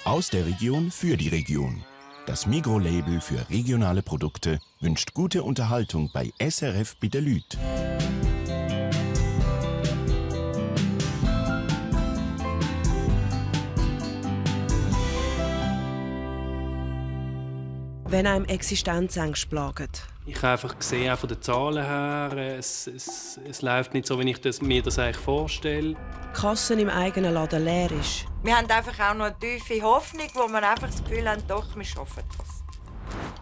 Aus der Region für die Region. Das Migros-Label für regionale Produkte wünscht gute Unterhaltung bei SRF bei den Leuten. Wenn einem Existenzängste plagen. Ich habe einfach gesehen, auch von den Zahlen her, es läuft nicht so, wie ich mir das eigentlich vorstelle. Die Kasse im eigenen Laden leer ist. Wir haben einfach auch noch eine tiefe Hoffnung, wo wir einfach das Gefühl haben, doch, wir schaffen das.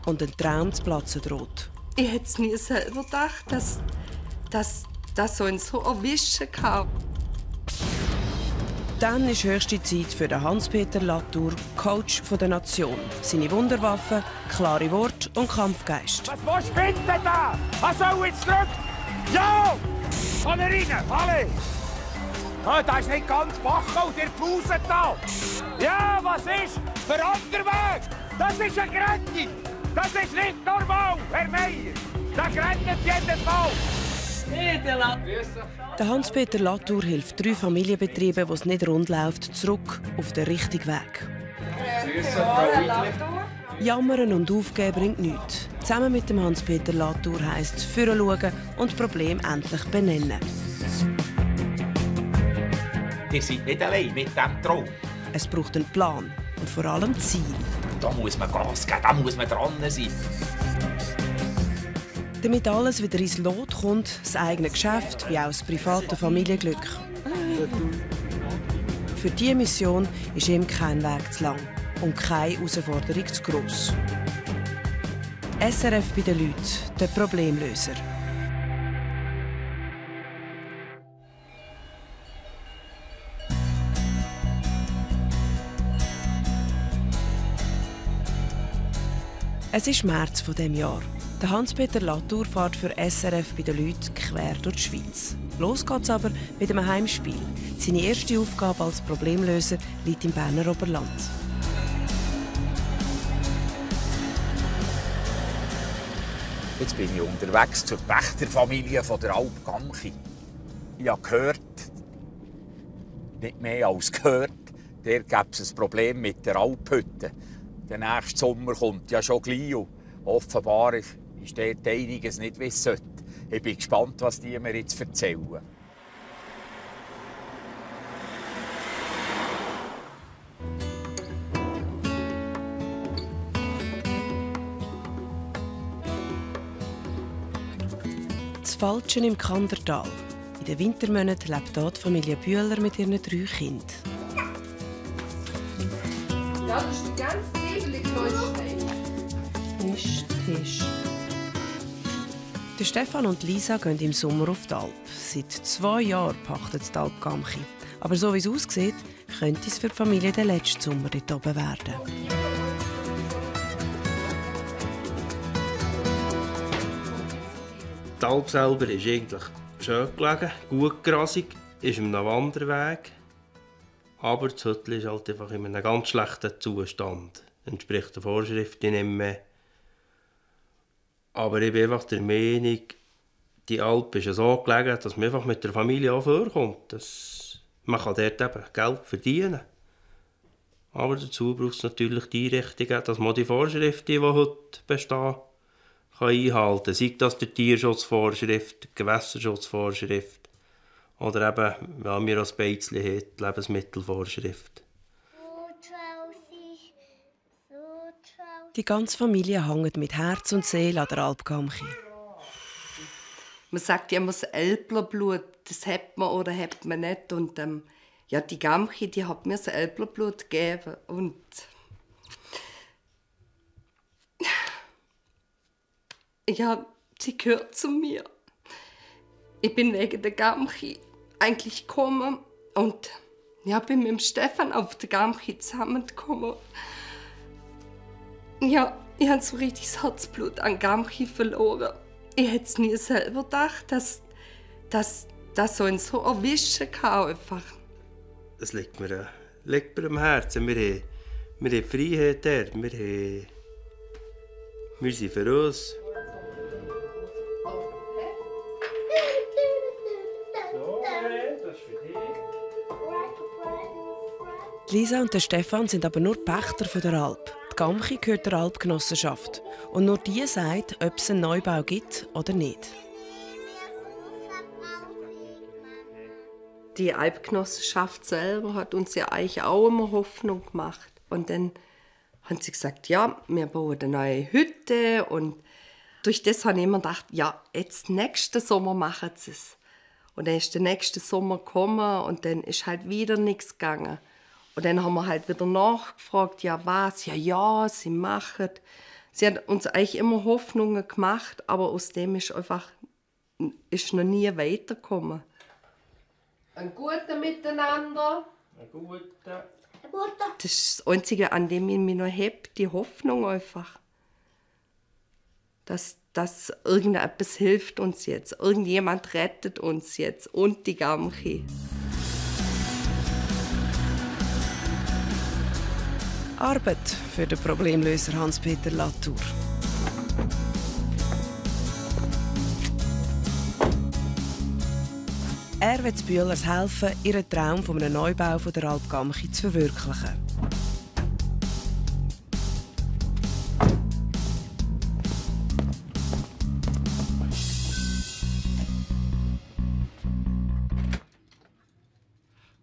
Und ein Traum zu platzen droht. Ich hätte es nie selber gedacht, dass so ein so erwischen kann. Dann ist höchste Zeit für den Hans-Peter Latour, Coach der Nation. Seine Wunderwaffe, klare Worte und Kampfgeist. Was spinnt denn da? Was soll jetzt zurück? Ja! Alle rein, alle! Oh, das ist nicht ganz wach und ihr pauset da! Ja, was ist? Der andere Weg! Das ist eine Grenze! Das ist nicht normal, Herr Meier! Das rennt jedes Mal! Der Hans-Peter Latour hilft 3 Familienbetrieben, wo es nicht rund läuft, zurück auf den richtigen Weg. Jammern und aufgeben bringt nichts. Zusammen mit dem Hans-Peter Latour heisst es voranschauen und das Problem endlich benennen. Ihr seid nicht allein mit diesem Traum. Es braucht einen Plan und vor allem Ziel. Da muss man Gas geben, da muss man dran sein. Damit alles wieder ins Lot kommt, das eigene Geschäft wie auch das private Familienglück. Für diese Mission ist ihm kein Weg zu lang und keine Herausforderung zu gross. SRF bei den Leuten, der Problemlöser. Es ist März dieses Jahr. Der Hans-Peter Latour fährt für SRF bei den Leuten quer durch die Schweiz. Los geht's aber mit einem Heimspiel. Seine erste Aufgabe als Problemlöser liegt im Berner Oberland. Jetzt bin ich unterwegs zur Pächterfamilie von der Alp Gamchi. Ich habe gehört, nicht mehr als gehört, der gäbe es ein Problem mit der Alphütte. Der nächste Sommer kommt ja schon gleich. Offenbar ist dort einiges nicht, wie es sollte. Ich bin gespannt, was die mir jetzt erzählen. Das Falschen im Kandertal. In den Wintermonaten lebt hier die Familie Bühler mit ihren 3 Kindern. Ja, das ist die ganze Tisch. Der Stefan und Lisa gehen im Sommer auf die Alp. Seit 2 Jahren pachtet die Alp Gamchi. Aber so wie es aussieht, könnte es für die Familie der letzte Sommer dort oben werden. Die Alp selber ist eigentlich schön gelegen, gut grasig, ist in einem Wanderweg. Aber das Hüttel ist halt einfach in einem ganz schlechten Zustand. Entspricht der Vorschriften nicht mehr. Aber ich bin einfach der Meinung, die Alp ist so gelegen, dass man einfach mit der Familie auch vorkommt. Man kann dort eben Geld verdienen. Aber dazu braucht es natürlich die Einrichtungen, dass man die Vorschriften, die heute bestehen, kann einhalten kann. Sei das die Tierschutzvorschrift, die Gewässerschutzvorschrift oder eben, wenn wir als Beizli haben, die Lebensmittelvorschrift. Die ganze Familie hängt mit Herz und Seele an der Alp Gamchi. Man sagt ja immer, das Älplerblut, das hat man oder hat man nicht. Und ja, die Gamchi, die hat mir das Älplerblut gegeben. Und ja, sie gehört zu mir. Ich bin wegen der Gamchi eigentlich gekommen und ja, bin mit dem Stefan auf der Gamchi zusammengekommen. Ja, ich habe so richtig das Herzblut an Gamchi verloren. Ich hätte es nie selber gedacht, dass so ein so erwischen kann einfach. Das liegt mir am Herzen. Wir haben Freiheit dort. Wir sind für uns. Lisa und der Stefan sind aber nur Pächter von der Alp. Die Gamchi gehört der Alpgenossenschaft. Und nur die sagt, ob es einen Neubau gibt oder nicht. Die Alpgenossenschaft selber hat uns ja eigentlich auch immer Hoffnung gemacht. Und dann haben sie gesagt, ja, wir bauen eine neue Hütte. Und durch das habe ich immer gedacht, ja, jetzt nächsten Sommer machen sie es. Und dann ist der nächste Sommer gekommen und dann ist halt wieder nichts gegangen. Und dann haben wir halt wieder nachgefragt, ja was, ja, sie machen. Sie haben uns eigentlich immer Hoffnungen gemacht, aber aus dem ist noch nie weitergekommen. Ein guten Miteinander. Ein guter. Das ist das Einzige, an dem ich mich noch habe, die Hoffnung einfach. Dass irgendetwas hilft uns jetzt. Irgendjemand rettet uns jetzt. Und die Gamchi. Arbeit für den Problemlöser Hans-Peter Latour. Er will den Bühlers helfen, ihren Traum von einem Neubau der Alp Gamchi zu verwirklichen.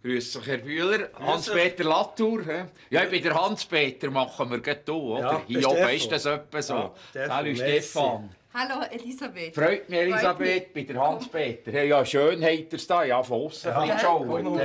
Grüß euch, Herr Bühler. Hans-Peter Latour. Ja, ich bin der Hans-Peter, machen wir gleich hier, oder? Ja, Hier oben ist das etwa so. Ja, Salut, Stefan. Hallo Elisabeth. Freut mich, Elisabeth, bei der Hans-Peter. Hey, ja, schön habt ihr es da. Ja, von außen ein bisschen schauen.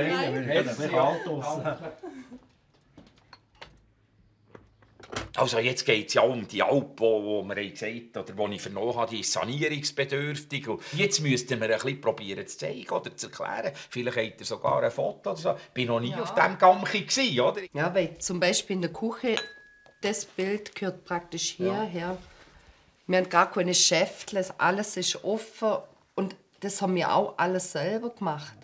Also jetzt geht es ja um die Alp, wo wir gesagt haben, oder wo ich vernommen habe, die ist sanierungsbedürftig. Und jetzt müssten wir ein bisschen probieren zu zeigen oder zu erklären. Vielleicht habt ihr sogar ein Foto oder so. Ich war noch nie auf diesem Gamchi, oder? Ja, weil zum Beispiel in der Küche, das Bild gehört praktisch hierher. Wir haben gar keine Schäftle, alles ist offen. Und das haben wir auch alles selber gemacht.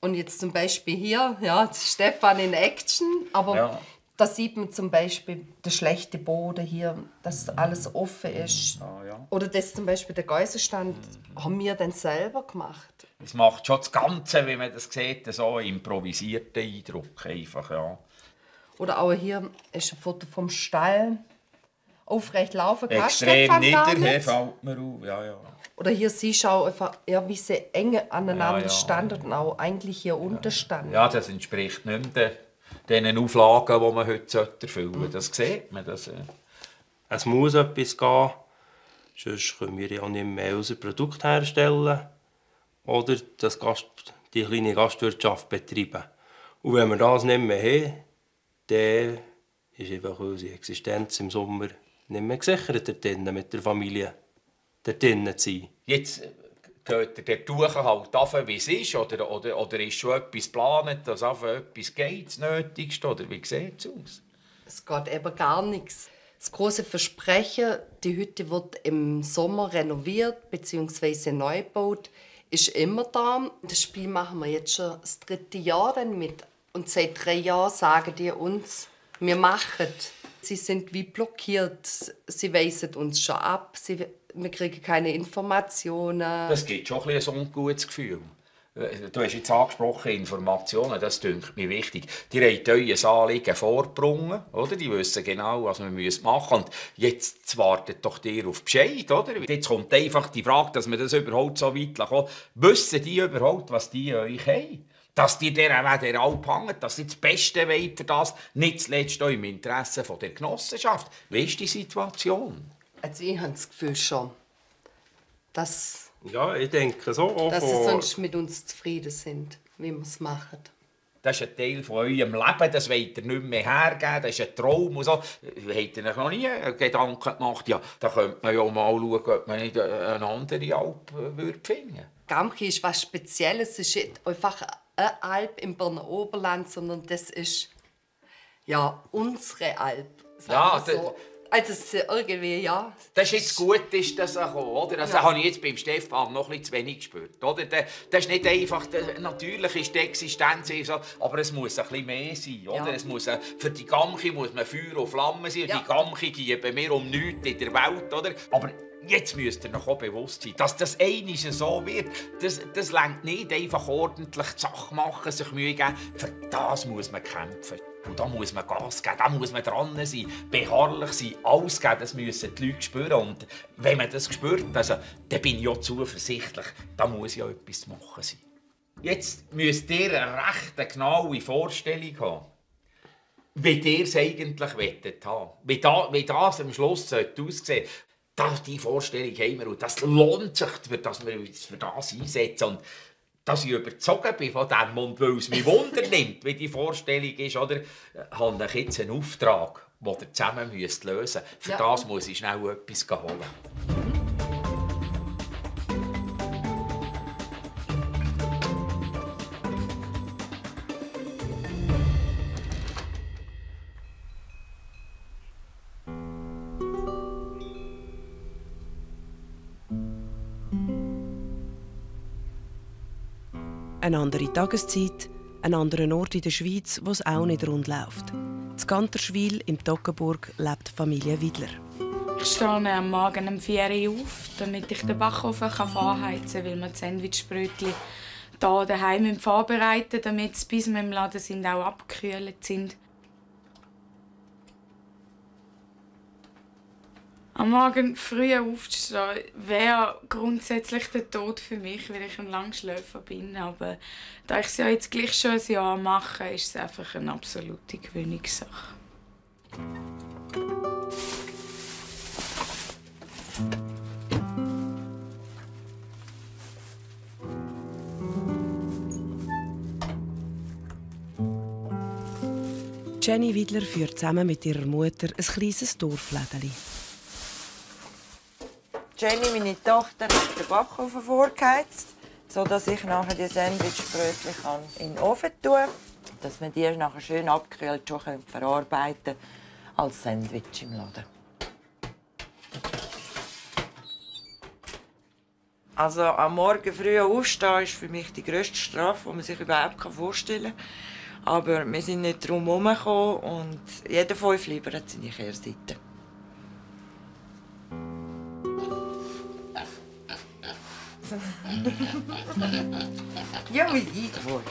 Und jetzt zum Beispiel hier, ja, das ist Stefan in Action, aber... Ja. Da sieht man zum Beispiel den schlechten Boden hier, dass alles offen ist. Ja. Oder das zum Beispiel der Geisenstand haben wir dann selber gemacht. Es macht schon das Ganze, wie man das sieht, so einen improvisierten Eindruck einfach, ja. Oder auch hier ist ein Foto vom Stall. Aufrecht laufen kann extrem nieder, fällt mir auf. Ja. Oder hier siehst du auch einfach, ja, wie sie eng aneinander standen und auch eigentlich hier unterstanden. Ja, das entspricht nicht mehr den Auflagen, die man heute erfüllen sollte. Das sieht man. Es muss etwas gehen, sonst können wir ja nicht mehr unser Produkt herstellen oder die kleine Gastwirtschaft betreiben. Und wenn wir das nicht mehr haben, dann ist einfach unsere Existenz im Sommer nicht mehr gesichert, dort drinnen, mit der Familie dort drinnen zu sein. Jetzt geht der Tuch halt auf, wie es ist, oder ist schon etwas geplant, dass auf etwas geht, das Nötigste, oder wie sieht es aus? Es geht eben gar nichts. Das große Versprechen, die Hütte wird im Sommer renoviert bzw. neu gebaut, ist immer da. Das Spiel machen wir jetzt schon das 3. Jahr dann mit. Und seit 3 Jahren sagen die uns, wir machen. Sie sind wie blockiert. Sie weisen uns schon ab. Wir kriegen keine Informationen. Das gibt schon ein ungutes Gefühl. Du hast jetzt angesprochen, Informationen, das dünkt mir wichtig. Die haben euer Anliegen vorgebracht, oder? Die wissen genau, was wir machen müssen. Und jetzt wartet doch ihr auf Bescheid, oder? Jetzt kommt einfach die Frage, dass wir das überhaupt so weit kommen. Wissen die überhaupt, was die euch haben? Dass die der Alp hängen, dass sie das Beste wollen für das, nicht zuletzt auch im Interesse der Genossenschaft. Wie ist die Situation? Also ich habe das Gefühl schon, dass... Ja, ich denke so. Dass sie sonst mit uns zufrieden sind, wie wir es machen. Das ist ein Teil von eurem Leben, das wollt ihr nicht mehr hergeben, das ist ein Traum und so. Habt ihr euch noch nie Gedanken gemacht, ja, da könnte man ja mal schauen, ob man nicht eine andere Alp finden würde? Gamchi ist etwas Spezielles, es ist nicht einfach eine Alp im Berner Oberland, sondern das ist ja unsere Alp. Ja, so. Also irgendwie, ja. Das ist jetzt gut, ist das gekommen, oder? Also, ja. Das habe ich jetzt beim Stefan noch ein bisschen zu wenig gespürt, oder? Das ist nicht einfach, natürlich ist die Existenz so, aber es muss ein bisschen mehr sein, oder? Ja. Es muss, für die Gamchi muss man Feuer und Flamme sein, ja. Die Gamchi geben wir um nichts in der Welt, oder? Aber Jetzt müsst ihr noch bewusst sein, dass das einmal so wird. Das reicht nicht, einfach ordentlich die Sache machen, sich Mühe geben. Für das muss man kämpfen. Und da muss man Gas geben, da muss man dran sein, beharrlich sein, alles geben, das müssen die Leute spüren. Und wenn man das spürt, also, dann bin ich auch zuversichtlich, da muss ja etwas zu machen sein. Jetzt müsst ihr eine recht genaue Vorstellung haben, wie ihr es eigentlich haben wollt. Wie das am Schluss aussehen sollte. Die Vorstellung haben wir und das lohnt sich, dass wir uns für das einsetzen. Und dass ich überzogen bin von dem und weil es mich Wunder nimmt, wie die Vorstellung ist, oder, habe ich jetzt einen Auftrag, den ihr zusammen lösen müsst. Für das muss ich schnell etwas holen. Eine andere Tageszeit, ein anderer Ort in der Schweiz, wo es auch nicht rund läuft. In Ganterschwil im Toggenburg lebt die Familie Widler. Ich stehe am Morgen um 4 Uhr auf, damit ich den Backofen vorheizen kann, weil wir die Sandwichbrötchen hier daheim vorbereiten, damit sie, bis wir im Laden sind, auch abgekühlt sind. Am Morgen früh aufzustehen wäre grundsätzlich der Tod für mich, weil ich ein Langschläfer bin. Aber da ich es ja jetzt gleich schon ein Jahr mache, ist es einfach eine absolute Gewöhnungssache. Jenny Widler führt zusammen mit ihrer Mutter ein kleines Dorflädeli. Jenny, meine Tochter, hat den Backofen vorgeheizt, sodass ich nachher die Sandwichbrötchen in den Ofen tun kann, dass wir die nachher schön abgekühlt schon verarbeiten können als Sandwich im Laden. Also am Morgen früh aufstehen ist für mich die grösste Strafe, die man sich überhaupt vorstellen kann. Aber wir sind nicht drum herumgekommen und jeder von uns liefert seine Kehrseite. Ja, wie ich wohl.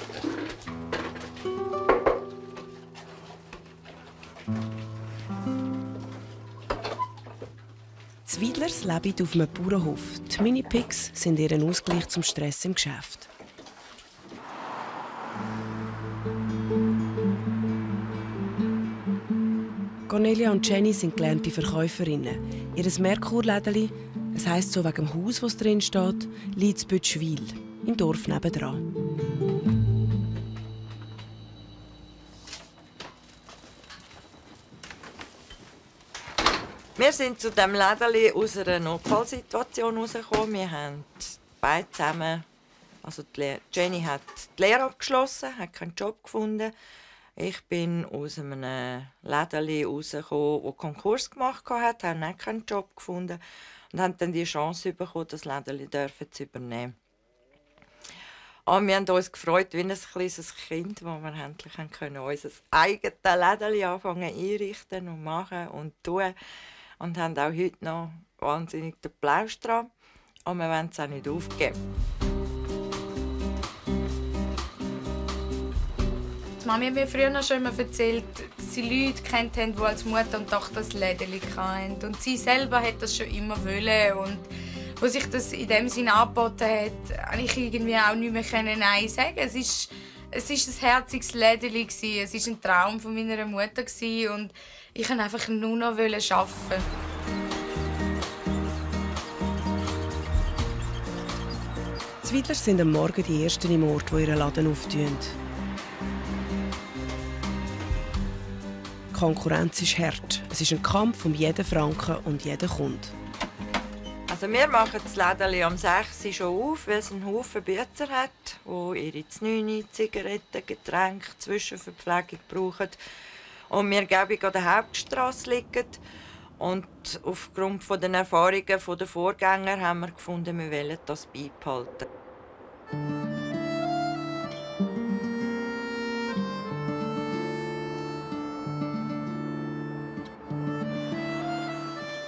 Die Widlers leben auf einem Bauernhof. Die Mini-Pigs sind ihr Ausgleich zum Stress im Geschäft. Cornelia und Jenny sind gelernte Verkäuferinnen. Ihr Merkur-Lädeli, es heisst so wegen dem Haus, das drin steht, liegt in Bötschwil, im Dorf nebendran. Wir sind zu diesem Lädeli aus einer Notfallsituation herausgekommen. Wir haben beide zusammen, also Jenny hat die Lehre abgeschlossen, hat keinen Job gefunden. Ich bin aus einem Lädeli rausgekommen, das Konkurs gemacht hat, habe nicht keinen Job gefunden und haben dann die Chance bekommen, das Lädeli zu übernehmen. Und wir haben uns gefreut wie ein kleines Kind, wo wir endlich unser eigenes Lädeli anfangen einrichten und machen und tun. Und haben auch heute noch wahnsinnig den Plausch dran. Und wir wollen es auch nicht aufgeben. Die Mami hat mir früher noch schon erzählt, dass sie Leute kennt haben, die als Mutter und Tochter das Lädeli hatten. Und sie selber hat das schon immer wollen. Und als sich das in dem Sinne angeboten hat, konnte ich irgendwie auch nicht mehr Nein sagen. Es ist ein herziges Lädeli, es war ein Traum von meiner Mutter und ich wollte einfach nur noch arbeiten. Die Widlers sind am Morgen die Ersten im Ort, die ihren Laden auftun. Die Konkurrenz ist hart. Es ist ein Kampf um jeden Franken und jeden Kunden. Also wir machen das Lädeli am 6 Uhr schon auf, weil es einen Haufen Bützer hat, die ihre 9 Zigaretten, Getränke, Zwischenverpflegung brauchen. Und wir gäbig an der Hauptstrasse liegen. Und aufgrund der Erfahrungen der Vorgänger haben wir gefunden, wir wollen das beibehalten.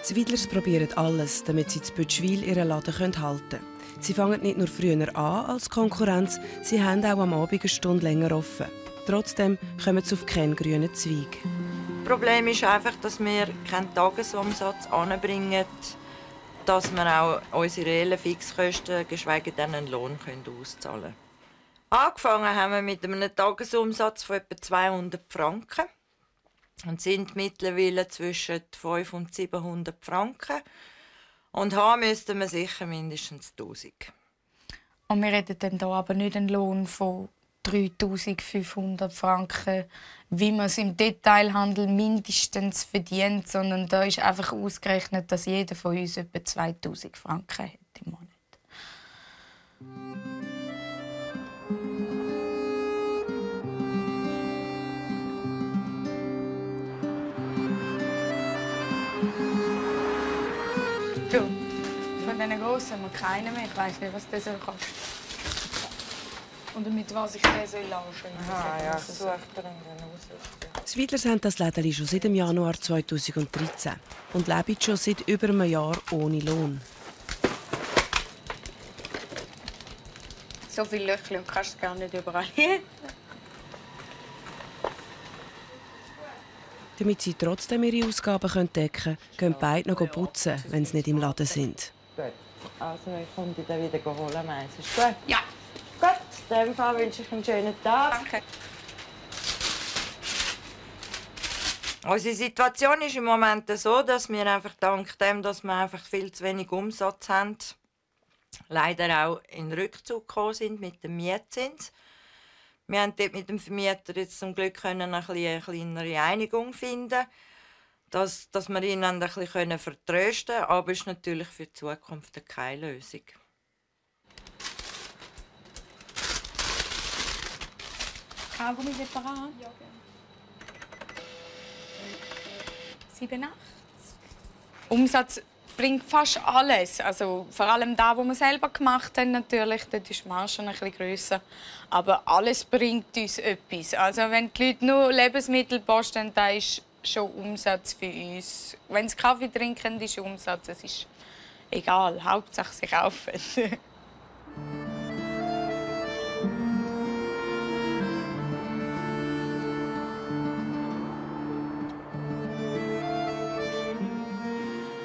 Die Widlers probieren alles, damit sie in Bötschwil ihren Laden halten können. Sie fangen nicht nur früher an als Konkurrenz, sie haben auch am Abend eine Stunde länger offen. Trotzdem kommen sie auf keinen grünen Zweig. Das Problem ist einfach, dass wir keinen Tagesumsatz anbringen, dass wir auch unsere reellen Fixkosten, geschweige denn einen Lohn, auszahlen können. Angefangen haben wir mit einem Tagesumsatz von etwa 200 Franken und sind mittlerweile zwischen 500 und 700 Franken. Und haben müssten wir sicher mindestens 1000. Und wir reden dann hier aber nicht einen Lohn von 3'500 Franken, wie man es im Detailhandel mindestens verdient, sondern da ist einfach ausgerechnet, dass jeder von uns etwa 2000 Franken hat im Monat. Du, von diesen Grossen haben wir keinen mehr. Ich weiss nicht, was das kostet. Und mit was ich den launchen soll. Aha, ja, sucht er einen aus. Die Widlers haben das Lädeli schon seit dem Januar 2013 und leben schon seit über einem Jahr ohne Lohn. So viele Löcher kannst du gar nicht überall hin. Damit sie trotzdem ihre Ausgaben decken können, gehen beide noch putzen, wenn sie nicht im Laden sind. Gut, also ich komme dich dann wieder holen, meinst du? Ist gut? Ja. Gut, in diesem Fall wünsche ich einen schönen Tag. Danke. Unsere Situation ist im Moment so, dass wir einfach dank dem, dass wir einfach viel zu wenig Umsatz haben, leider auch in Rückzug gekommen sind mit dem Mietzins. Wir haben dort mit dem Vermieter jetzt zum Glück eine kleinere Einigung finden, dass wir ihn ein bisschen vertrösten können, aber es ist natürlich für die Zukunft keine Lösung. Kaugummi separat? Ja, gerne. 87. Umsatz bringt fast alles. Also, vor allem das, was wir selber gemacht haben, natürlich, dort ist die Marge ein bisschen grösser. Aber alles bringt uns etwas. Also, wenn die Leute nur Lebensmittel posten, dann ist schon Umsatz für uns. Wenn sie Kaffee trinken, ist Umsatz. Es ist egal. Hauptsache, sie kaufen.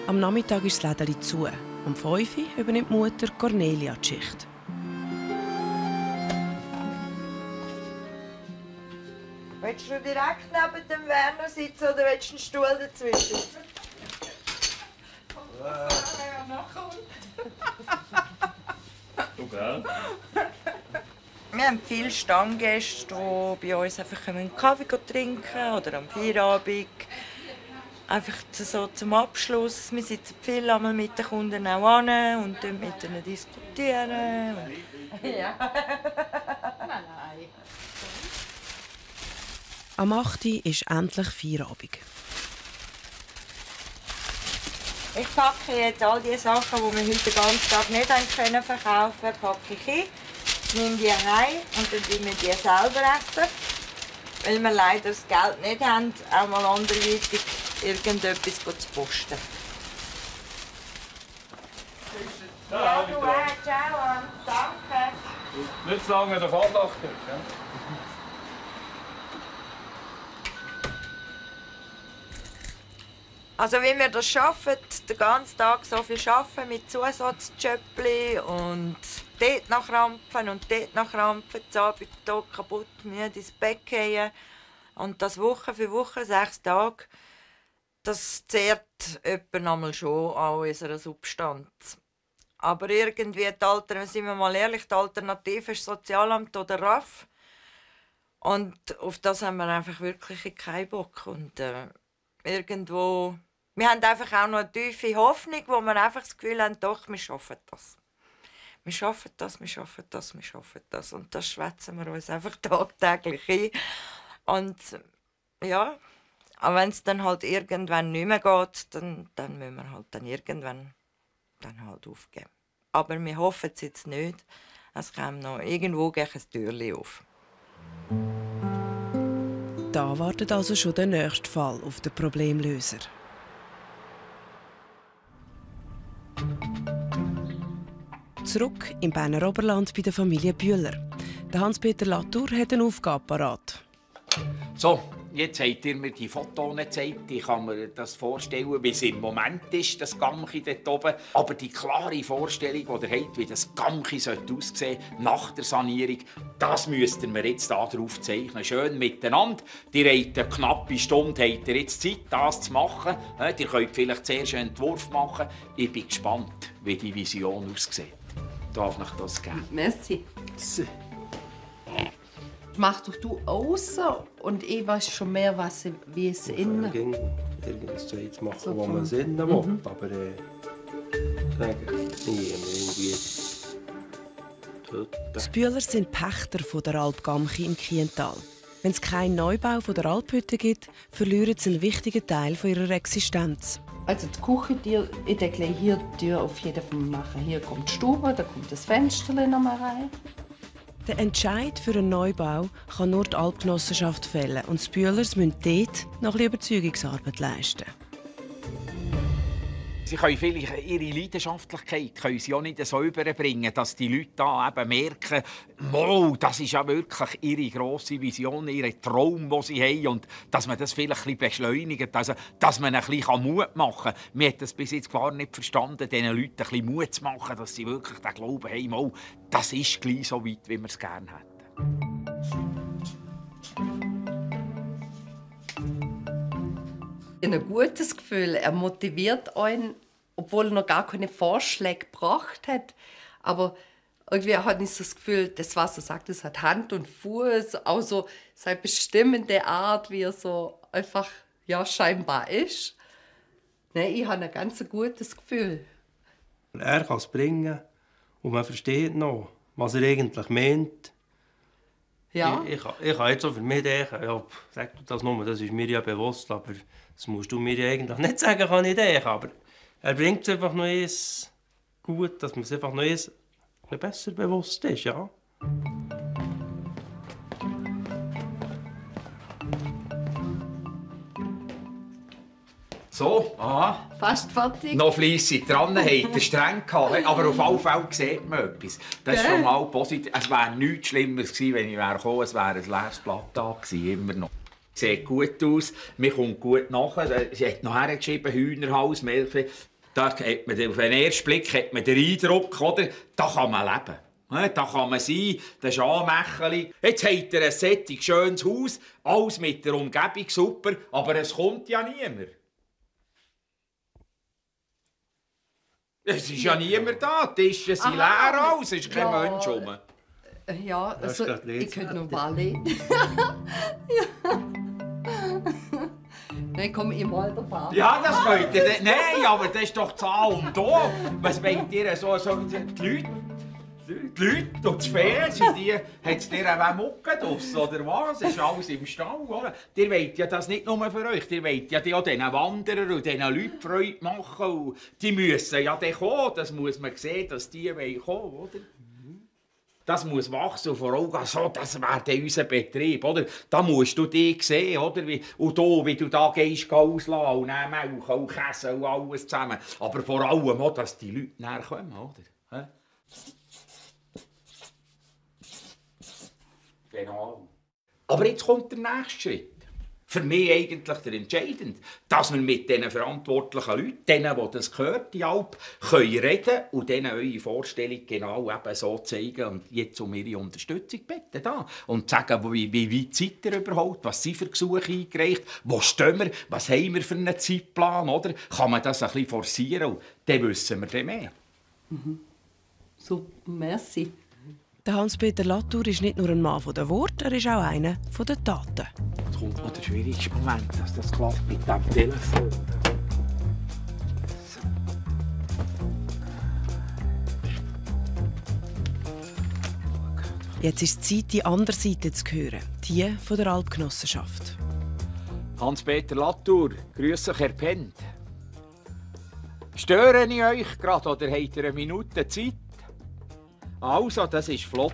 Am Nachmittag ist das Lädeli zu. Um 5 Uhr übernimmt die Mutter Cornelia die Schicht. Willst du direkt neben dem Werner sitzen oder willst du einen Stuhl dazwischen? Du, gell? Wir haben viele Stammgäste, die bei uns einfach einen Kaffee trinken oder am Feierabend. Einfach so zum Abschluss. Wir sitzen viel einmal mit den Kunden auch an und mit ihnen diskutieren. Ja. Nein. Am 8. Uhr ist endlich Feierabend. Ich packe jetzt all die Sachen, die wir heute den ganzen Tag nicht verkaufen können, packe ich ein, nehme die heim und dann essen wir die selber essen. Weil wir leider das Geld nicht haben, auch mal anderweitig irgendetwas zu posten. Ja, du ciao, danke. Nicht zu lange davon lachen. Ja? Also wie wir das schaffen, den ganzen Tag so viel arbeiten mit Zusatzjöppli und dort noch krampfen und dort noch krampfen, das Abend tot kaputt, müde ins Bett gehen und das Woche für Woche, 6 Tage, das zehrt einmal schon an unserer Substanz. Aber irgendwie, sind wir mal ehrlich, die Alternative ist Sozialamt oder RAF. Und auf das haben wir einfach wirklich keinen Bock. Und irgendwo... Wir haben einfach auch noch eine tiefe Hoffnung, wo wir einfach das Gefühl haben, doch, wir schaffen das. Wir schaffen das, wir schaffen das, wir schaffen das. Und das schwätzen wir uns einfach tagtäglich ein. Und ja, aber wenn es dann halt irgendwann nicht mehr geht, dann müssen wir halt dann irgendwann halt aufgeben. Aber wir hoffen es jetzt nicht. Es kommt noch irgendwo ein Türchen auf. Da wartet also schon der nächste Fall auf den Problemlöser. zurück im Berner Oberland bei der Familie Bühler. Der Hans-Peter Latour hat eine Aufgabe parat. So, jetzt habt ihr mir die Fotos gezeigt. Ich kann mir das vorstellen, wie es im Moment ist, das Gamchi dort oben. Aber die klare Vorstellung, die ihr habt, wie das Gamchi aussehen sollte nach der Sanierung, das müsst ihr mir jetzt hier drauf zeichnen. Schön miteinander. Ihr habt eine knappe Stunde habt ihr jetzt Zeit, das zu machen. Ihr könnt vielleicht zuerst einen Entwurf machen. Ich bin gespannt, wie die Vision aussieht. Darf ich das geben? Merci. So. Mach doch du außen und ich weiß schon mehr, wie es innen. Ich kann irgendwas Zweites machen, So wo man es innen will. Aber irgendwie... Die Bühler sind Pächter von der Alp Gamchi im Kiental. Wenn es keinen Neubau von der Alphütte gibt, verlieren sie einen wichtigen Teil von ihrer Existenz. Also die Küche, ich denke hier die Tür auf jeden Fall machen. Hier kommt die Stube, da kommt das Fenster noch mal rein. Der Entscheid für einen Neubau kann nur die Alpgenossenschaft fällen und die Bühlers müssen dort noch ein bisschen Überzeugungsarbeit leisten. Sie können vielleicht ihre Leidenschaftlichkeit können sie auch nicht so überbringen, dass die Leute da eben merken, wow, das ist ja wirklich ihre grosse Vision, ihr Traum, den sie haben. Und dass man das vielleicht ein bisschen beschleunigt, also, dass man ein bisschen Mut machen kann. Wir haben das bis jetzt gar nicht verstanden, diesen Leuten ein bisschen Mut zu machen, dass sie wirklich den Glauben haben, oh, das ist gleich so weit, wie wir es gerne hätten. Ein gutes Gefühl. Er motiviert einen, obwohl er noch gar keine Vorschläge gebracht hat. Aber irgendwie hat ich so das Gefühl, das, was er sagt, das hat Hand und Fuß. Auch so seine bestimmende Art, wie er so einfach scheinbar ist. Nein, ich habe ein ganz gutes Gefühl. Er kann es bringen und man versteht noch, was er eigentlich meint. Ja. Ich kann jetzt so für mich denken, ja, sag du das nur, das ist mir ja bewusst, aber das musst du mir ja eigentlich nicht sagen, kann ich denken. Aber er bringt es einfach noch eins gut, dass man es einfach noch eins besser bewusst ist, ja. So, aha. Fast fertig. Noch fleissig dran, hat er streng gehabt. Aber auf alle Fälle sieht man etwas. Das ist schon mal positiv. Es wäre nichts Schlimmeres gewesen, wenn ich gekommen wäre. Es wäre ein leeres Blatt da gewesen, immer noch. Sieht gut aus, mir kommt gut nach. Sie hat noch hergeschrieben, Hühnerhaus, Milch. Da hat man, auf den ersten Blick hat man den Eindruck, oder, da kann man leben. Da kann man sein, das ist Anmächerli. Jetzt hat er ein solches schönes Haus, alles mit der Umgebung super, aber es kommt ja niemand. Es ist ja niemand da, die Tische sind leer, es ist kein Mensch rum. Ja, also, ich könnte noch Ballet. Nein, komm, ich mal dabei. Ja, das könnt ihr. Nein, aber das ist doch Zahl und da. Was wollt ihr so die Leute und das Pferd, hat es dir auch Mucke draus, oder was? Es ist alles im Stall, oder? Ihr wollt ja das nicht nur für euch, ihr wollt ja auch diesen Wanderern und diesen Leuten Freude machen. Und die müssen ja dann kommen, das muss man sehen, dass die kommen wollen, oder? Das muss wachsen vor Augen. So, das wäre unser Betrieb, oder? Da musst du dich sehen, oder? Wie du da gehst, auslassen und dann Milch und Käse und alles zusammen. Aber vor allem auch, dass die Leute näher kommen, oder? Genau. Aber jetzt kommt der nächste Schritt. Für mich eigentlich der entscheidende, dass wir mit diesen verantwortlichen Leuten, denen, die das gehört, die Alp, reden können und denen eure Vorstellung genau eben so zeigen und jetzt um ihre Unterstützung bitten. Da. Und sagen, wie weit seid ihr überhaupt, was sind für Gesuche eingereicht, wo stehen wir, was haben wir für einen Zeitplan, oder? Kann man das ein bisschen forcieren und dann wissen wir dann mehr. Super, merci. Der Hans-Peter Latour ist nicht nur ein Mann der Worte, er ist auch einer der Taten. Jetzt kommt noch der schwierigste Moment, dass das klappt mit dem Telefon. Jetzt ist es Zeit, die andere Seite zu hören, die von der Alpgenossenschaft. Hans-Peter Latour, grüß euch, Herr Pent. Störe ich euch gerade oder habt ihr eine Minute Zeit? Also, das ist flott.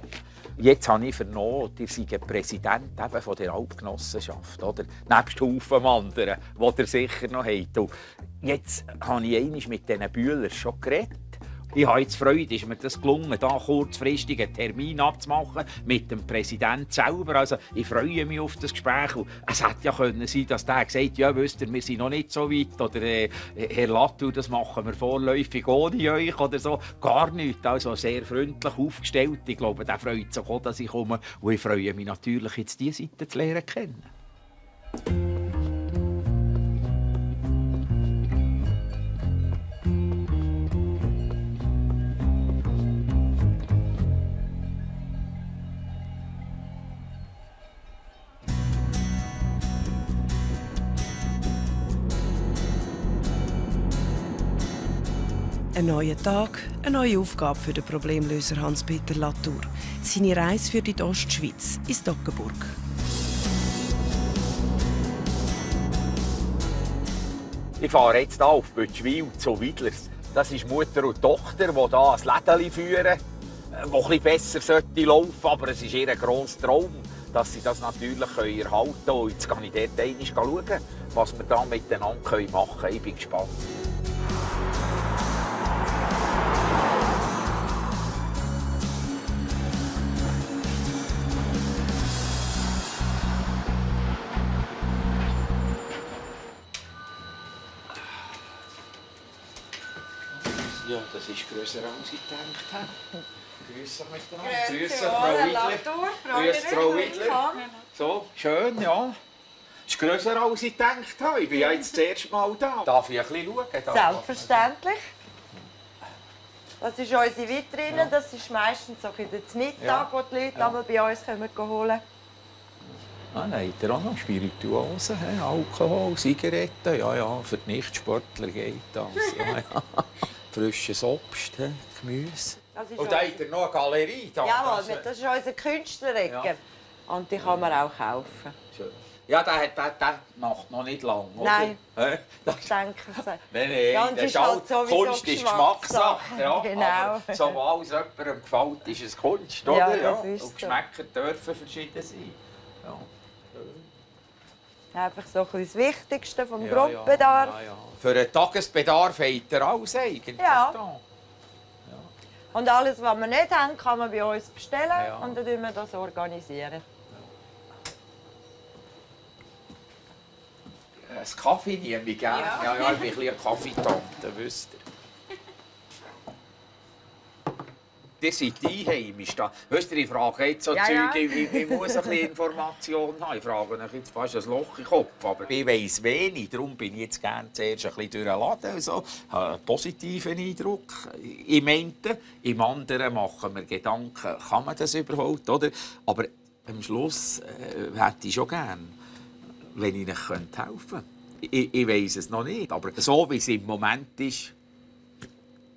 Jetzt habe ich vernommen, ihr seid Präsident von der Alpgenossenschaft, oder? Nebst Haufen anderen, die ihr sicher noch habt. Und jetzt habe ich einmal mit diesen Bühlern schon geredet. Ich habe jetzt Freude, ist mir das gelungen, da kurzfristig einen Termin abzumachen mit dem Präsidenten selber. Also, ich freue mich auf das Gespräch. Und es hätte ja können sein, dass der gesagt hat, ja, wisst ihr, wir sind noch nicht so weit. Oder Herr Lattu, das machen wir vorläufig ohne euch oder so. Gar nichts. Also sehr freundlich aufgestellt. Ich glaube, der freut sich auch, dass ich komme. Und ich freue mich natürlich, jetzt diese Seite zu lernen kennen. Ein neuer Tag, eine neue Aufgabe für den Problemlöser Hans-Peter Latour. Seine Reise führt in die Ostschweiz, ins Toggenburg. Ich fahre jetzt hier auf Bötschwil zu Widlers. Das ist Mutter und Tochter, die hier ein Lädeli führen, das etwas besser laufen sollte. Aber es ist ihr grosser Traum, dass sie das natürlich erhalten können. Und jetzt kann ich dort einmal schauen, was wir da miteinander machen können. Ich bin gespannt. Ja, das ist grösser, als ich gedacht habe. Grüß euch miteinander. Grüß Frau Widler. Grüß Frau Widler. So, schön, ja. Das ist grösser, als ich gedacht habe. Ich bin ja jetzt das erste Mal da. Darf ich ein bisschen schauen? Selbstverständlich. Das ist unsere Vitrine. Ja. Das ist meistens so der Mittag, wo die Leute bei uns holen. Ah, nein, da auch noch Spirituosen, Alkohol, Zigaretten. Ja, für die Nichtsportler geht das. Ja. Frisches Obst, Gemüse. Und da hat er noch eine Galerie. Ja, das ist unser Künstlerecke. Ja. Und die kann man auch kaufen. Schön. Ja, der macht noch nicht lange, oder? Nein, das denke ich. Nein, ja, das ist halt Kunst ist Geschmackssache. Ja, genau. So alles jemandem gefällt, ist es Kunst, oder? Ja, das ist und Geschmäcker dürfen verschieden sein. Ja. Einfach so das Wichtigste vom Grundbedarf. Ja. Für den Tagesbedarf hat er alles eigentlich. Ja. Und alles, was wir nicht haben, kann man bei uns bestellen und dann organisieren wir das organisieren. Ein Kaffee nehme ich gerne. Ja, ich bin ein bisschen Kaffeetante, wisst ihr. Ihr seid einheimisch da. Wisst ihr, ich frage jetzt so Zeug, ich muss ein bisschen Informationen haben. Ich frage euch jetzt fast ein Loch im Kopf. Aber ich weiss wenig, darum bin ich jetzt gerne zuerst ein bisschen durch den Laden. Also, habe einen positiven Eindruck. Im einen, im anderen machen wir Gedanken, kann man das überhaupt, oder? Aber am Schluss hätte ich schon gerne, wenn ich euch helfen könnte. Ich weiss es noch nicht, aber so wie es im Moment ist,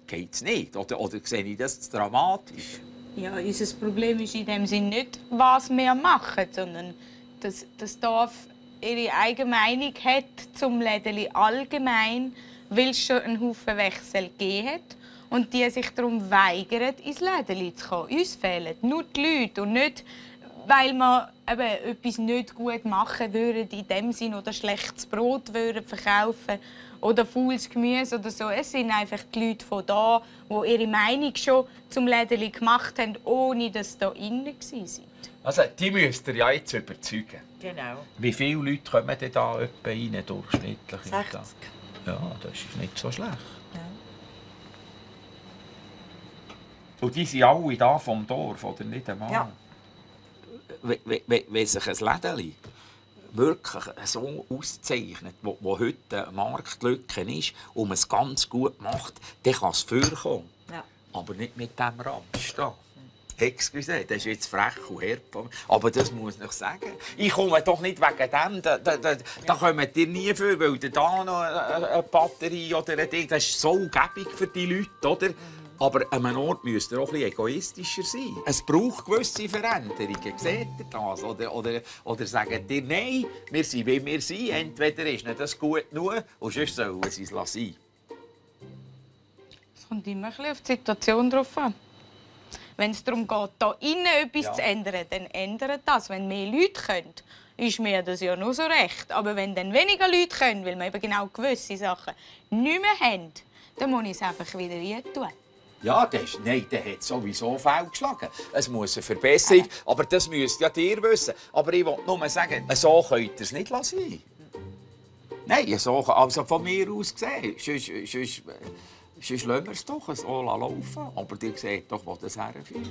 geht es nicht. Oder sehe ich das dramatisch? Ja, unser Problem ist in dem Sinne nicht, was wir machen, sondern dass das Dorf ihre eigene Meinung hat zum Lädeli allgemein, weil es schon einen Haufen Wechsel gegeben hat und die sich darum weigern, ins Lädeli zu kommen. Uns fehlen nur die Leute und nicht, weil wir eben etwas nicht gut machen würden, in dem Sinn, oder schlechtes Brot würden verkaufen oder faules Gemüse oder so. Es sind einfach die Leute von da, die ihre Meinung schon zum Lädeli gemacht haben, ohne dass sie da innen waren. Also, die müsst ihr ja jetzt überzeugen. Genau. Wie viele Leute kommen denn da rein, durchschnittlich? 60. Ja, das ist nicht so schlecht. Ja. Und die sind alle da vom Dorf, oder nicht einmal? Ja. Wenn sich ein Lädeli wirklich so auszeichnet, wo heute eine Marktlücke ist und man es ganz gut macht, dann kann es vorkommen. Ja. Aber nicht mit diesem Ramsch da. Excuse, das ist jetzt frech und herb. Aber das muss ich sagen. Ich komme doch nicht wegen dem. Da kommt ihr nie für, weil da noch eine Batterie oder ein Ding, das ist so gäbig für die Leute, oder? Aber an einem Ort müsst ihr auch ein bisschen egoistischer sein. Es braucht gewisse Veränderungen. Seht ihr das? Oder sagt ihr, nein, wir sind, wie wir sind. Entweder ist nicht das gut genug, und sonst sollen sie es lassen. Es kommt immer ein bisschen auf die Situation drauf an. Wenn es darum geht, hier innen etwas zu ändern, dann ändert das. Wenn mehr Leute können, ist mir das ja nur so recht. Aber wenn dann weniger Leute können, weil wir eben genau gewisse Sachen nicht mehr haben, dann muss ich es einfach wieder reintun. Ja, der hat sowieso fehlgeschlagen. Es muss eine Verbesserung, aber das müsst ja ihr wissen. Aber ich will nur sagen, so könnt ihr es nicht lassen. Nein, so, also von mir aus gesehen. Sonst lassen wir es doch so laufen. Aber ihr seht doch, wo das herführt.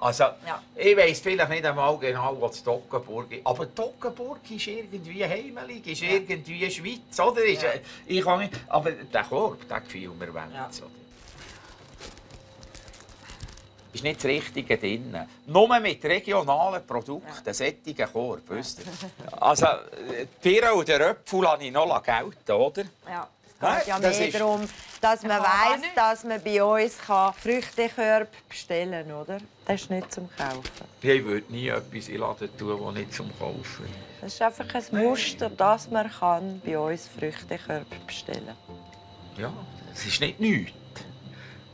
Also, ja. Ich weiss vielleicht nicht einmal genau, wo die Toggenburg ist. Aber die Toggenburg ist irgendwie heimelig, ist irgendwie Schweiz, oder? Ja. Ich kann nicht, aber der Korb, der gefiel mir weniger. Ja. Ist nicht das Richtige drin. Nur mit regionalen Produkten, solchen Korb, wisst ihr? Also, die Birne und den Röpfel lasse ich noch gelten, oder? Ja. Es geht ja mehr darum, dass man weiss, dass man bei uns Früchtekörbe bestellen kann, oder? Das ist nicht zum Kaufen. Ich würde nie etwas in den Laden tun, das nicht zum Kaufen ist. Das ist einfach ein Muster, dass man bei uns Früchtekörbe bestellen kann. Ja, es ist nicht nichts.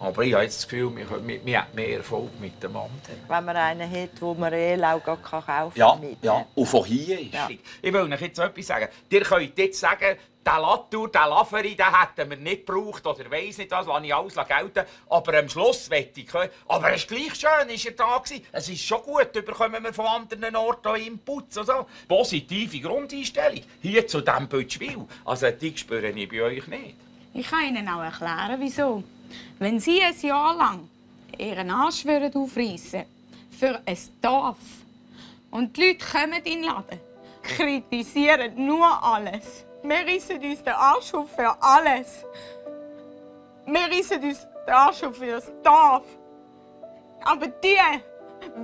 Aber ich habe jetzt das Gefühl, wir haben mehr Erfolg mit dem anderen. Wenn man einen hat, den man auch gar kaufen kann. Ja, und von hier ist. Ja. Ich will euch jetzt etwas sagen. Ihr könnt jetzt sagen, den Latour, den Laferi, den hätten wir nicht gebraucht oder weiss nicht was, lasse ich alles gelten. Aber am Schluss wette ich, aber es ist gleich schön, ist er da gewesen. Es ist schon gut, bekommen wir von anderen Orten Inputs und so. Positive Grundeinstellung. Hier zu diesem Bütschwil. Also die spüre ich bei euch nicht. Ich kann Ihnen auch erklären, wieso. Wenn Sie ein Jahr lang Ihren Arsch aufreißen für ein Dorf und die Leute kommen in den Laden, kritisieren nur alles. Wir reissen uns den Arsch auf für alles. Wir reissen uns den Arsch auf für das Dorf. Aber die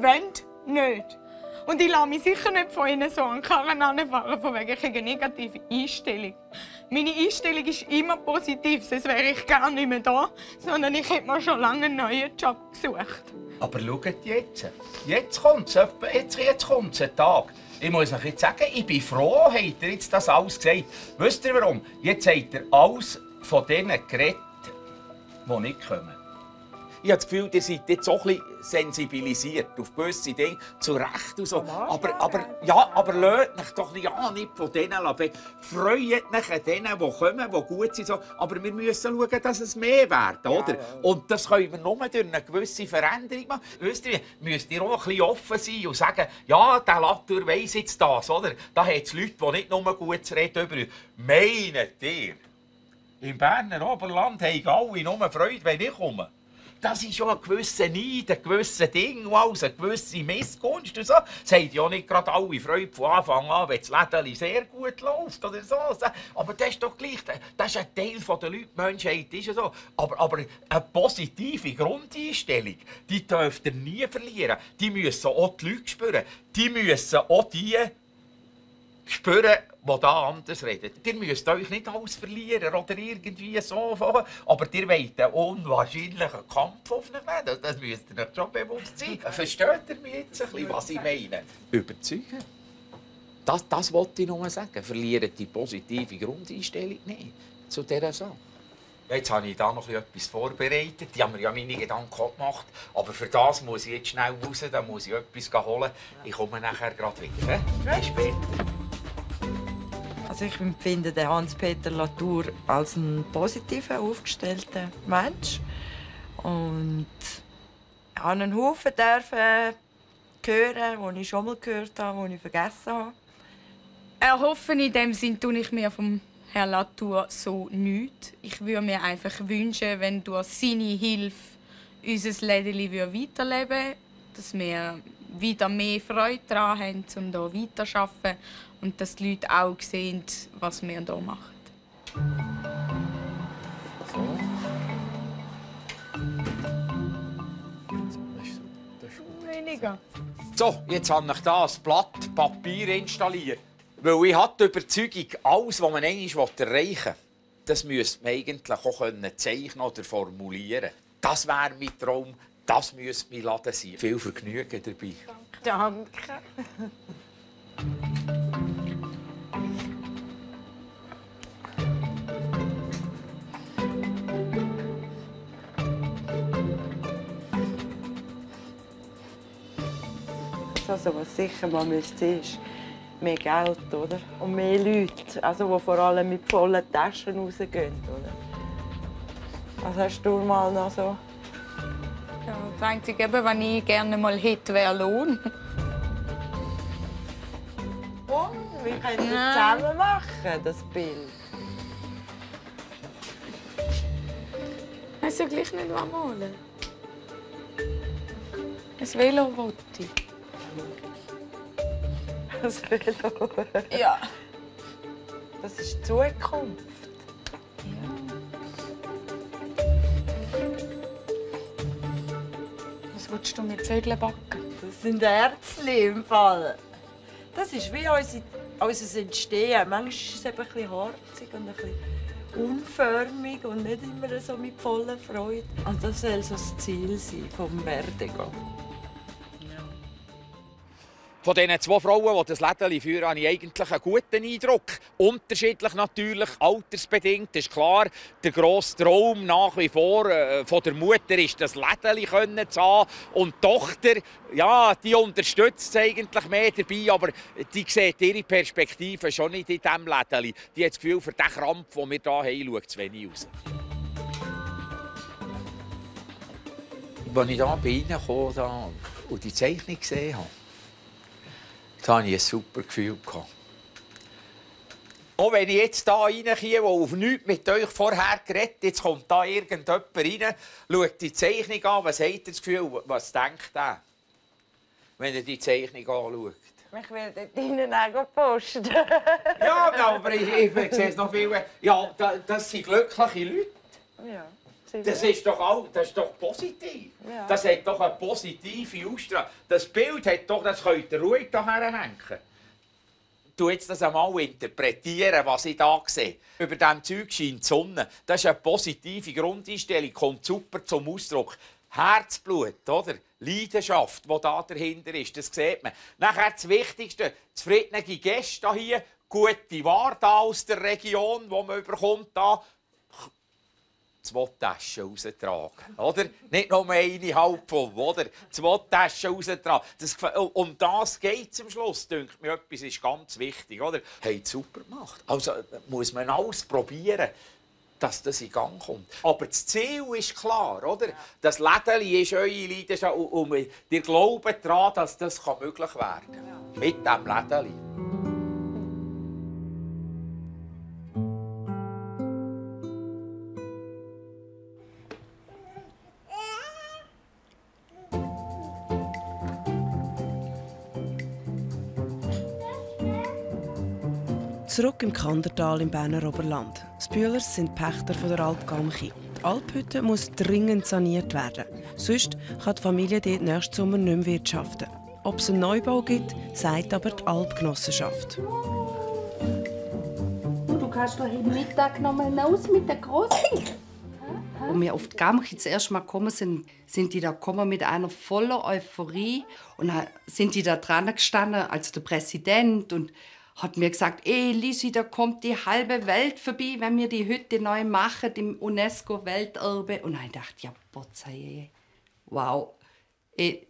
wollen nicht. Und ich lasse mich sicher nicht von ihnen so an den Karren anfahren, von wegen einer negativen Einstellung. Meine Einstellung ist immer positiv, sonst wäre ich gar nicht mehr da, sondern ich hätte mir schon lange einen neuen Job gesucht. Aber schaut jetzt. Jetzt kommt es ein Tag. Ich muss euch jetzt sagen, ich bin froh, habt ihr jetzt das alles gesagt. Wisst ihr warum? Jetzt habt ihr alles von denen geredet, die nicht kommen. Ich habe das Gefühl, ihr seid jetzt auch ein bisschen sensibilisiert auf gewisse Dinge, zu Recht und so. Aber lasst euch doch nicht von denen lassen. Freut euch an denen, die kommen, die gut sind. So. Aber wir müssen schauen, dass es mehr wird, oder? Und das können wir nur durch eine gewisse Veränderung machen. Wisst ihr, müsst ihr auch ein bisschen offen sein und sagen, ja, der Latour weiss jetzt das, oder? Da hat es Leute, die nicht nur gut zu reden über uns. Meint ihr, im Berner Oberland haben alle nur Freude, wenn ich komme? Das ist schon ein gewisser Neid, ein gewisser Ding, eine gewisse Missgunst und so. Es haben ja nicht gerade alle Freude von Anfang an, wenn das Lädeli sehr gut läuft oder so. Aber das ist doch gleich, das ist ein Teil der Leute, die Menschheit ist ja so. Aber eine positive Grundeinstellung, die dürft ihr nie verlieren. Die müssen auch die Leute spüren. Die müssen auch die spüren, die da anders reden. Ihr müsst euch nicht alles verlieren oder irgendwie so. Aber ihr wollt einen unwahrscheinlichen Kampf aufnehmen. Das müsst ihr euch schon bewusst sein. Versteht ihr mich jetzt ein bisschen, was ich meine? Überzeugen. Das wollte ich nur sagen. Verliert die positive Grundeinstellung nicht zu dieser Sache. Jetzt habe ich da noch etwas vorbereitet. Die haben mir ja meine Gedanken gemacht. Aber für das muss ich jetzt schnell raus. Da muss ich etwas holen. Ich komme nachher gerade wieder. Bis später. Also ich empfinde den Hans-Peter Latour als einen positiven, aufgestellten Mensch. Und ich durfte einen Haufen hören, die ich schon mal gehört habe, die ich vergessen habe. Erhoffen in dem Sinn tue ich mir vom Herrn Latour so nichts. Ich würde mir einfach wünschen, wenn durch seine Hilfe unser Lädeli weiterleben würde, dass wir wieder mehr Freude daran haben, um hier weiterzuarbeiten und dass die Leute auch sehen, was wir hier machen. Weniger. So, jetzt habe ich hier ein Blatt Papier installiert. Weil ich habe die Überzeugung, alles, was man einmal erreichen will, das müsste man eigentlich auch zeichnen oder formulieren. Das wäre mein Traum, das müsste mein Laden sein. Viel Vergnügen dabei. Danke. Also, was sicher mal müsste, ist mehr Geld, oder? Und mehr Leute, also, die vor allem mit vollen Taschen rausgehen, oder? Was hast du mal noch so? Ja, das Einzige, was ich gerne mal hätte, wäre Lohn. Und wie können wir das zusammen machen, das Bild? Ich weiß ja gleich nicht, was malen. Ein Velo wollte ich. Das Velo? Ja. Das ist die Zukunft. Was willst du mit Vögeln backen? Das sind Herzli im Fall. Das ist wie unser Entstehen. Manchmal ist es eben ein bisschen harzig und ein bisschen unförmig und nicht immer so mit voller Freude. Also das soll so das Ziel sein vom Werdegang. Von diesen 2 Frauen, die das Lädeli führen, habe ich eigentlich einen guten Eindruck. Unterschiedlich natürlich, altersbedingt. Das ist klar, der grosse Traum nach wie vor von der Mutter ist, das Lädeli zu haben. Und die Tochter, ja, die unterstützt es eigentlich mehr dabei, aber die sieht ihre Perspektive schon nicht in diesem Lädeli. Die hat das Gefühl, für den Krampf, den wir hier haben, schaut zu wenig aus. Als ich hier bei Ihnen kam und die Zeichnung gesehen habe, da hatte ich ein super Gefühl. Auch wenn ich jetzt hier reinkomme, der auf nichts mit euch vorher geredet hat, jetzt kommt da irgendjemand rein, schaut die Zeichnung an, was hat er das Gefühl, was denkt er, wenn er die Zeichnung anschaut? Ich will dort drinnen auch posten. Ja, aber ich sehe es noch viel. Ja, das sind glückliche Leute. Ja. Das ist doch positiv. Ja. Das hat doch eine positive Ausstrahlung. Das Bild hat doch, das könnt ihr ruhig hierher hängen. Du jetzt das einmal interpretieren, was ich hier sehe. Über diesem Zeug scheint die Sonne. Das ist eine positive Grundeinstellung, kommt super zum Ausdruck. Herzblut, oder? Leidenschaft, die da dahinter ist, das sieht man. Nachher das Wichtigste, zufriedene Gäste hier, gute Ware aus der Region, die man bekommt. 2 Taschen raustragen, oder? Nicht nur eine halb voll, oder? 2 Taschen raustragen. Um das geht es am Schluss, denke mir. Etwas ist ganz wichtig, oder? Hey, super gemacht. Also muss man alles probieren, dass das in Gang kommt. Aber das Ziel ist klar, oder? Das Lädeli ist eure Leidenschaft und ihr glaubt daran, dass das möglich werden kann. Mit diesem Lädeli. Zurück im Kandertal im Berner Oberland. Die Bühlers sind Pächter von der Alp Gamchi. Die Alphütte muss dringend saniert werden. Sonst kann die Familie dort nächsten Sommer nicht mehr wirtschaften. Ob es einen Neubau gibt, sagt aber die Alpgenossenschaft. Du kannst doch heute Mittag noch mal raus mit der Großen. Als wir auf die Gamchi das erste Mal gekommen sind die da gekommen mit einer voller Euphorie. Und dann sind die da dran gestanden, also der Präsident, und hat mir gesagt, Lisi, da kommt die halbe Welt vorbei, wenn wir die Hütte neu machen, im UNESCO-Welterbe. Und dann dachte ich, ja, Botzei, wow, ich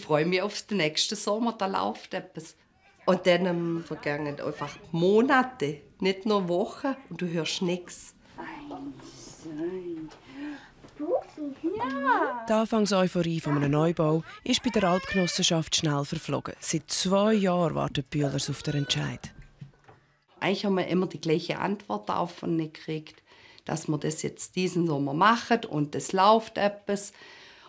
freue mich auf den nächsten Sommer, da läuft etwas. Und dann vergangen einfach Monate, nicht nur Wochen, und du hörst nichts. Die Anfangs-Euphorie von einem Neubau ist bei der Alpgenossenschaft schnell verflogen. Seit 2 Jahren warten die Bühlers auf den Entscheid. Eigentlich haben wir immer die gleiche Antwort davon gekriegt, dass wir das jetzt diesen Sommer machen und es läuft etwas.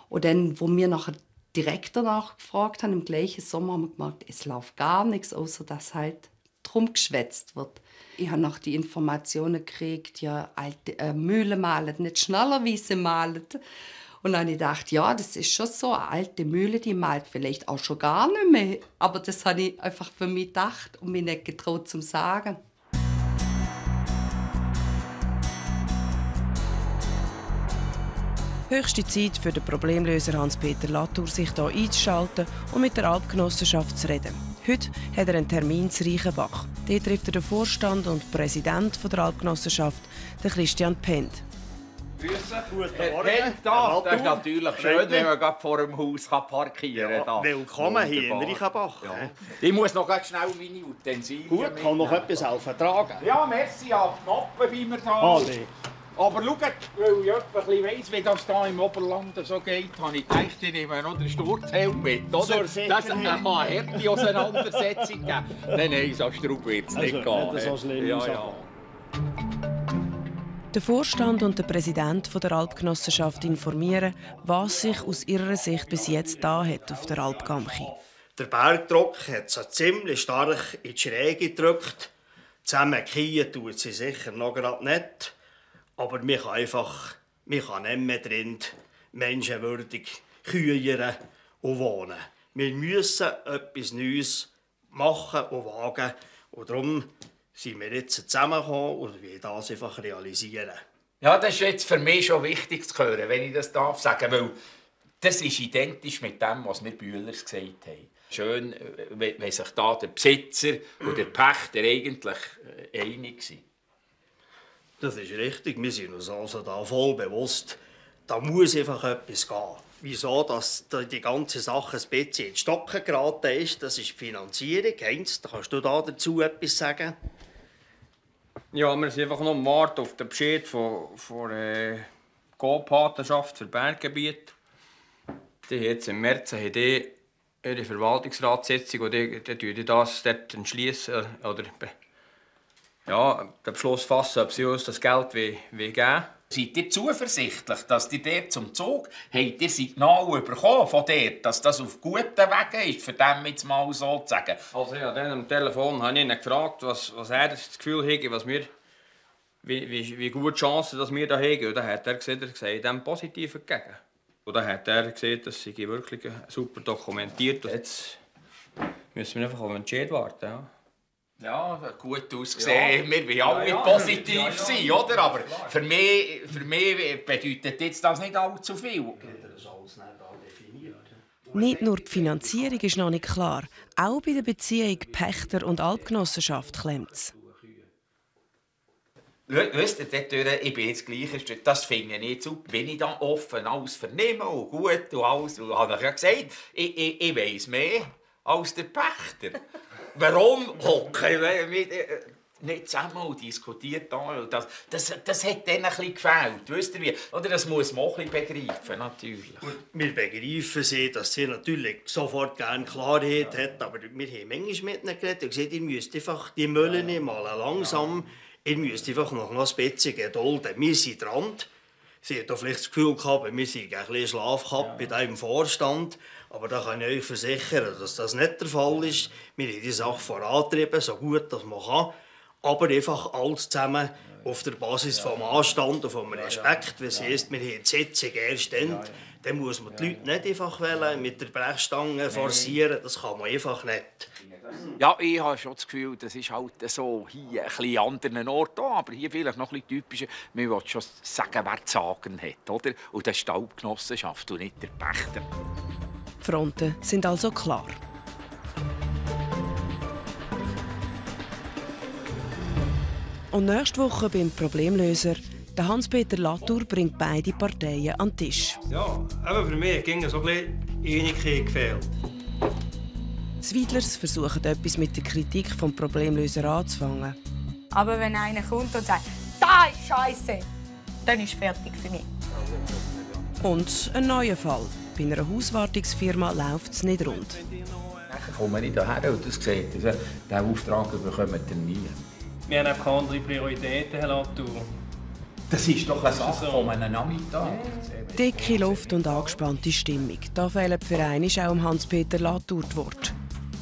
Und dann, wo wir nachher direkt danach gefragt haben, im gleichen Sommer, haben wir gemerkt, es läuft gar nichts, außer dass halt drum geschwätzt wird. Ich habe noch die Informationen gekriegt, ja, alte Mühlen malen nicht schneller, wie sie malen. Und dann habe ich gedacht, ja, das ist schon so, eine alte Mühle, die malt vielleicht auch schon gar nicht mehr. Aber das habe ich einfach für mich gedacht und mich nicht getraut zu sagen. Höchste Zeit für den Problemlöser Hans-Peter Latour, sich hier einzuschalten und mit der Alpgenossenschaft zu reden. Heute hat er einen Termin zu Reichenbach. Dort trifft er den Vorstand und Präsident der Alpgenossenschaft, den Christian Pend. Grüße. Guten Morgen. Das ist natürlich schön, wenn man gerade vor dem Haus parkieren kann. Ja, willkommen hier in Reichenbach. Ja. Ich muss noch ganz schnell meine Utensilien Gut, kann noch etwas helfen tragen. Ja, merci, ja, die Mappe wie wir da. Alle. Aber schaut, weil ich etwas weiss, wie das hier im Oberland so geht, habe ich gedacht, ich nehme noch den Sturzhelm mit. Oder? Das kann eine harte Auseinandersetzung geben. Nein, so Straub wird es nicht gehen. So schlimm ja. Der Vorstand und der Präsident der Alpgenossenschaft informieren, was sich aus ihrer Sicht bis jetzt da hat auf der Alp Gamchi. Der Bergdruck hat sie ziemlich stark in die Schräge gedrückt. Zusammenkiehen tut sie sicher noch gerade nicht. Aber man kann nicht mehr drin menschenwürdig kühlen und wohnen. Wir müssen etwas Neues machen und wagen. Und darum sind wir jetzt zusammengekommen und wollen das einfach realisieren. Ja, das ist jetzt für mich schon wichtig zu hören, wenn ich das darf sagen, weil das ist identisch mit dem, was wir Bühlers gesagt haben. Schön, wenn sich da der Besitzer und der Pächter eigentlich einig sind. Das ist richtig. Wir sind uns also da voll bewusst, da muss einfach etwas gehen. Wieso dass die ganze Sache ein bisschen in die Stocken geraten ist, das ist die Finanzierung. Heinz, kannst du dazu etwas sagen? Ja, wir sind einfach noch am Warten auf den Bescheid von der Go-Patenschaft für Berggebiet. Die jetzt im März ihre Verwaltungsratssitzung und die das dort entschließen oder den Beschluss fassen, ob sie uns das Geld geben wollen. Seid ihr zuversichtlich, dass ihr dort zum Zug habt ihr Signal bekommen von dort, dass das auf guten Wegen ist, für dem jetzt mal so zu sagen? Also ja, dann am Telefon habe ich ihn gefragt, was er das Gefühl hat, wie gute Chancen dass wir da haben. Und dann hat er gesagt, dem positiv entgegen. Und dann hat er gesehen, dass sie wirklich super dokumentiert. Und jetzt müssen wir einfach auf den Entscheid warten. Ja. Ja, gut ausgesehen. Ja. Wir wollen alle positiv sein, oder? Aber für mich bedeutet jetzt das nicht allzu viel. Nicht nur die Finanzierung ist noch nicht klar. Auch bei der Beziehung Pächter und Alpgenossenschaft klemmt es. Wisst ihr, ich bin jetzt gleich, das finde ich nicht super. Wenn ich da offen alles vernehme und gut und alles, und habe ich ja gesagt, ich weiss mehr als der Pächter. Warum hocken wir nicht zusammen und diskutieren? Das hat denen ein bisschen gefällt. Wisst ihr wie? Oder das muss man auch ein bisschen begreifen, natürlich. Wir begreifen sie, dass sie natürlich sofort gerne Klarheit hat. Aber wir haben manchmal mit ihnen geredet und gesagt, ihr müsst einfach die Müllen mal langsam, ihr müsst einfach noch ein bisschen gedulden. Wir sind dran. Sie hat vielleicht das Gefühl gehabt, wir sind ein bisschen Schlaf gehabt bei diesem Vorstand. Aber da kann ich euch versichern, dass das nicht der Fall ist. Wir haben die Sache vorantrieben, so gut das man kann. Aber einfach alles zusammen auf der Basis vom Anstand und vom Respekt. Das heisst, wir haben die Sitzung erst dann muss man die Leute nicht einfach mit der Brechstange forcieren. Das kann man einfach nicht. Ja, ich habe schon das Gefühl, das ist halt so hier ein bisschen an anderen Orten, aber hier vielleicht noch ein bisschen typischer. Man will schon sagen, wer zu sagen hat, oder? Und das ist die Alpgenossenschaft und nicht der Pächter. Die Fronten sind also klar. Und nächste Woche beim Problemlöser, der Hans-Peter Latour bringt beide Parteien an den Tisch. Ja, aber für mich ging so ein bisschen Einigkeit gefehlt. Die Weidlers versuchen etwas mit der Kritik vom Problemlöser anzufangen. Aber wenn einer kommt und sagt, «Das ist Scheisse», dann ist es fertig für mich. Und ein neuer Fall. Bei einer Hauswartungsfirma läuft es nicht rund. Dann komme ich hierher und das sieht, diesen Auftrag bekommt ihr nie. Wir haben einfach andere Prioritäten, Herr Latour. Das ist doch eine Sache von einem Nachmittag. Dicke Luft und angespannte Stimmung. Da fehlen für einen auch Hans-Peter Latour die Worte.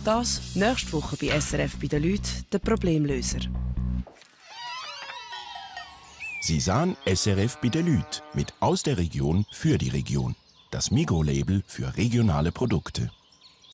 Das nächste Woche bei SRF bei den Leuten, der Problemlöser. Sie sahen SRF bei den Leuten mit aus der Region für die Region. Das Migro-Label für regionale Produkte.